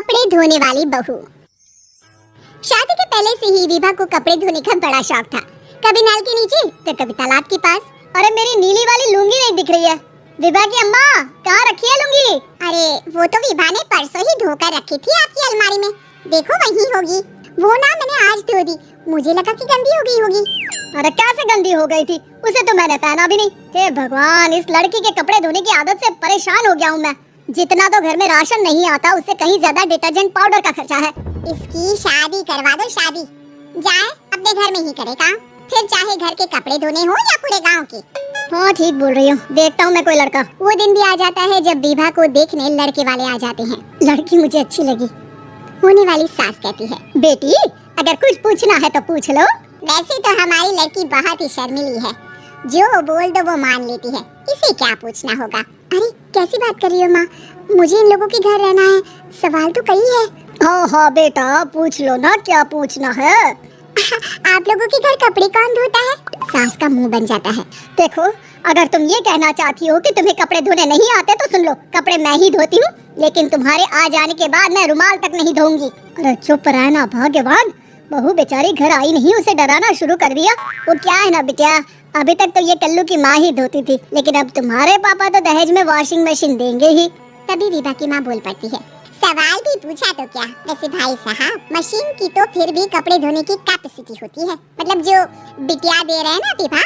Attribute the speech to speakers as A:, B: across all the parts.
A: कपड़े धोने वाली बहू। शादी के पहले से ही विभा को कपड़े धोने का बड़ा शौक था। कभी नल के नीचे तो कभी तालाब के पास। अरे मेरी नीली वाली लुंगी नहीं दिख रही है। विभा की अम्मा कहाँ रखी है लुंगी? अरे वो तो विभा ने परसों ही धोकर रखी थी आपकी अलमारी में, देखो वहीं होगी। वो ना मैंने आज धो दी, मुझे लगा कि गंदी हो गई होगी।
B: अरे कैसे गंदी हो गई थी? उसे तो मैंने पहना भी नहीं। हे भगवान, इस लड़की के कपड़े धोने की आदत से परेशान हो गया हूँ मैं। जितना तो घर में राशन नहीं आता उससे कहीं ज्यादा डिटर्जेंट पाउडर का खर्चा है।
A: इसकी शादी करवा दो, शादी जाए अपने घर में ही करे काम, फिर चाहे घर के कपड़े धोने हो या पूरे गांव के।
B: हाँ ठीक बोल रही हूँ, देखता हूँ मैं कोई लड़का।
A: वो दिन भी आ जाता है जब विभा को देखने लड़के वाले आ जाते हैं।
B: लड़की मुझे अच्छी लगी।
A: होने वाली सास कहती है,
B: बेटी अगर कुछ पूछना है तो पूछ लो।
A: वैसे तो हमारी लड़की बहुत ही शर्मीली है, जो बोल दो वो मान लेती है, इसे क्या पूछना होगा। अरे कैसी बात कर रही हो माँ, मुझे इन लोगों के घर रहना है, सवाल तो कई है।
B: हाँ हाँ बेटा पूछ लो ना, क्या पूछना है।
A: आप लोगों के घर कपड़े कौन धोता है? सास का मुंह बन जाता है।
B: देखो अगर तुम ये कहना चाहती हो कि तुम्हें कपड़े धोने नहीं आते तो सुन लो, कपड़े मैं ही धोती हूँ, लेकिन तुम्हारे आ जाने के बाद मैं रुमाल तक नहीं धोऊंगी। अरे चुप रहना भगवान, बहू बेचारी घर आई नहीं, उसे डराना शुरू कर दिया। वो क्या है ना बिटिया, अभी तक तो ये कल्लू की माँ ही धोती थी, लेकिन अब तुम्हारे पापा तो दहेज में वॉशिंग मशीन देंगे ही।
A: तभी विभा की माँ बोल पड़ती है, सवाल भी पूछा तो क्या, वैसे भाई साहब मशीन की तो फिर भी कपड़े धोने की कैपेसिटी होती है। मतलब जो बिटिया दे रहे हैं ना विभा,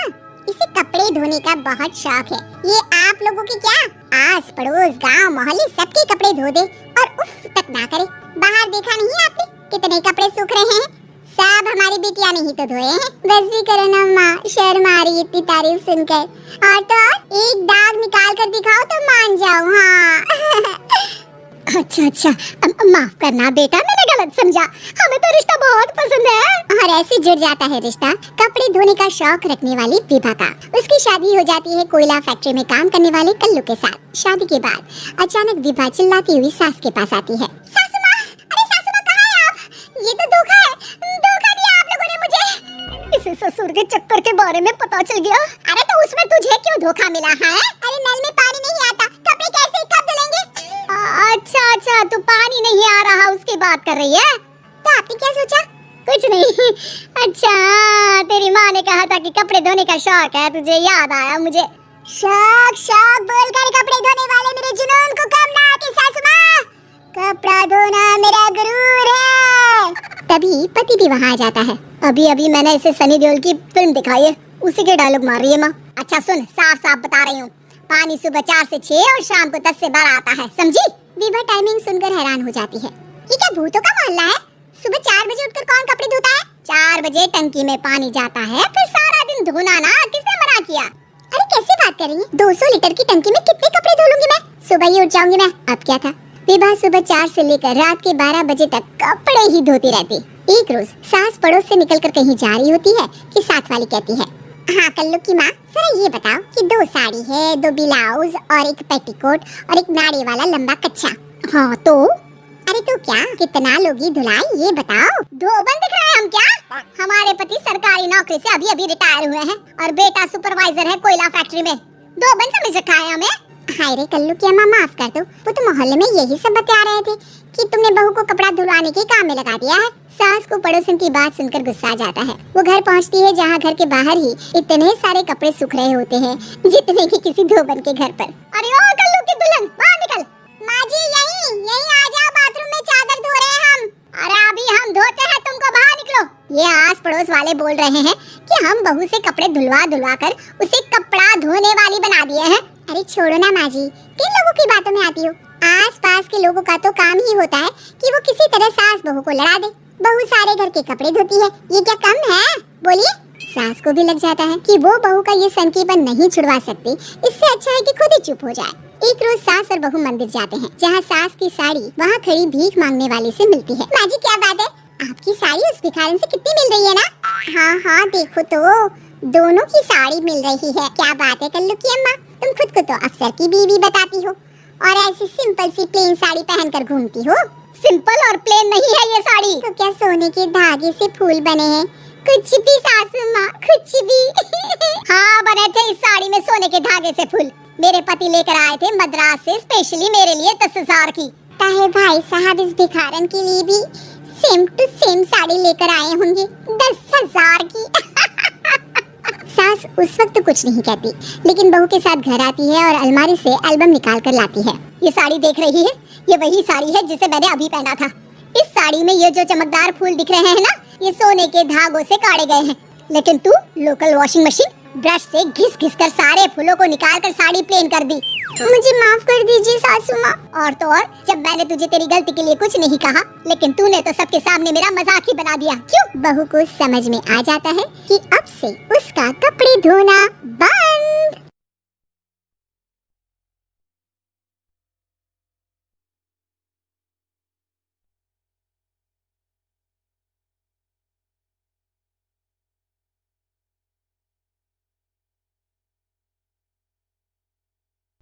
A: इसे कपड़े धोने का बहुत शौक है। ये आप लोगों की क्या आस पड़ोस गांव मोहल्ले सबके कपड़े धो दे और उफ तक ना करे। बाहर देखा नहीं आपने कितने कपड़े सूख रहे हैं? सब हमारी बिटिया ने ही तो धोए हैं। बस भी करो ना माँ, शर्म आ रही इतनी तारीफ सुनकर। और तो एक दाग निकाल कर दिखाओ तो मान जाओ। हाँ
B: अच्छा माफ करना बेटा, मैंने गलत समझा, हमें तो रिश्ता बहुत पसंद है।
A: और ऐसे जुड़ जाता है रिश्ता कपड़े धोने का शौक रखने वाली विभा का। उसकी शादी हो जाती है कोयला फैक्ट्री में काम करने वाले कल्लू के साथ। शादी के बाद अचानक विभा चिल्लाती हुई सास के पास आती है, सासू माँ, अरे सासू माँ कहाँ है आप? ये तो धोखा है, धोखा दिया आप लोगों ने मुझे।
B: इसे ससुर के चक्कर के बारे में पता चल गया।
A: अरे तो उसमें तुझे क्यों धोखा मिला है? अरे नल में पानी नहीं आता, कपड़े कैसे कब धुलेंगे?
B: अच्छा तू पानी नहीं आ रहा उसकी बात कर रही है?
A: तो आपने क्या सोचा?
B: कुछ नहीं। अच्छा तेरी माँ ने कहा था कि कपड़े धोने का शौक है तुझे, याद आया मुझे।
A: शौक बोलकर कपड़े धोने वाले मेरे जुनून को कम ना आके सासू माँ, कपड़ा धोना मेरा गुरूर है। तभी पति भी वहाँ आ जाता है।
B: अभी मैंने इसे सनी देओल की फिल्म दिखाई है, उसी के डायलॉग मार रही है माँ।
A: अच्छा सुन, साफ बता रही हूँ, पानी सुबह 4 से 6 और शाम को 10 से 12 आता है, समझी? विभा टाइमिंग सुनकर हैरान हो जाती है। ये क्या भूतों का मोहल्ला है? सुबह 4 बजे उठकर कौन कपड़े धोता है? 4 बजे टंकी में पानी जाता है, फिर सारा दिन धोना ना, किसने मना किया? अरे कैसी बात कर रही है? 200 लीटर की टंकी में कितने कपड़े धो लूंगी मैं? सुबह ही उठ जाऊंगी मैं। अब क्या था, विभा सुबह 4 से लेकर रात के 12 बजे तक कपड़े ही धोती रहती। एक रोज सास पड़ोस से निकलकर कहीं जा रही होती है कि साथ वाली कहती है, हाँ कल्लू की माँ, जरा ये बताओ कि 2 साड़ी है, 2 ब्लाउज और एक पेटीकोट और एक नाड़ी वाला लंबा कच्छा।
B: हाँ तो?
A: अरे तो क्या कितना लोगी धुलाई, ये बताओ।
B: धोबन दिख रहे हैं हम क्या? हमारे पति सरकारी नौकरी से अभी रिटायर हुए हैं और बेटा सुपरवाइजर है कोयला फैक्ट्री में। धोबन समझ रखा है हमें?
A: हाय रे कल्लू की अम्मा, माफ कर दो, वो तो मोहल्ले में यही सब बता रहे थे कि तुमने बहू को कपड़ा धुलवाने के काम में लगा दिया है। सास को पड़ोसन की बात सुनकर गुस्सा आ जाता है। वो घर पहुंचती है जहां घर के बाहर ही इतने सारे कपड़े सूख रहे होते हैं जितने कि किसी धोबन के घर पर।
B: अरे ओ कल्लू की दुल्हन, बाहर निकल।
A: माँ जी यहीं आ जाओ, बाथरूम में चादर धो रहे हैं हम।
B: अरे अभी हम धोते हैं, तुमको बाहर निकलो।
A: ये आस पड़ोस वाले बोल रहे हैं कि हम बहू से कपड़े धुलवा कर उसे कपड़ा धोने वाली बना दिए हैं। अरे छोड़ो ना माँ जी, किन लोगों की बातों में आती हो? आस पास के लोगों का तो काम ही होता है कि वो किसी तरह सास बहू को लड़ा दे। बहू सारे घर के कपड़े धोती है, ये क्या कम है? बोलिए। सास को भी लग जाता है कि वो बहू का ये सनकीपन नहीं छुड़वा सकती, इससे अच्छा है कि खुद ही चुप हो जाए। एक रोज सास और बहू मंदिर जाते हैं जहाँ सास की साड़ी वहाँ खड़ी भीख मांगने वाली से मिलती है। माँ जी क्या बात है, आपकी साड़ी उस भिखारन से कितनी मिल रही है ना? हाँ देखो तो दोनों की साड़ी मिल रही है। क्या बात है कल्लू की अम्मा, तुम खुद को तो अफसर की बीवी बताती हो और ऐसी सिंपल सी प्लेन साड़ी पहनकर घूमती हो।
B: सिंपल और प्लेन नहीं है ये साड़ी।
A: तो क्या सोने के धागे से फूल बने हैं? कुछ भी सासू माँ, कुछ भी।
B: हाँ बने थे इस साड़ी में सोने के धागे से फूल। मेरे पति लेकर आए थे मद्रास से स्पेशली मेरे लिए 10,000 की।
A: लगता है भाई साहब इस भिखारन के लिए भी सेम टू सेम साड़ी लेकर आए होंगे 10,000 की। सास उस वक्त कुछ नहीं कहती, लेकिन बहू के साथ घर आती है और अलमारी से एल्बम निकाल कर लाती है।
B: ये साड़ी देख रही है, ये वही साड़ी है जिसे मैंने अभी पहना था। इस साड़ी में ये जो चमकदार फूल दिख रहे हैं ना, ये सोने के धागों से काढ़े गए हैं। लेकिन तू लोकल वॉशिंग मशीन ब्रश से घिस घिस कर सारे फूलों को निकाल कर साड़ी प्लेन कर दी।
A: मुझे माफ कर दीजिए सासू माँ।
B: और तो और, जब मैंने तुझे तेरी गलती के लिए कुछ नहीं कहा, लेकिन तूने तो सबके सामने मेरा मजाक ही बना दिया। क्यों?
A: बहू को समझ में आ जाता है कि अब से उसका कपड़े धोना बाय।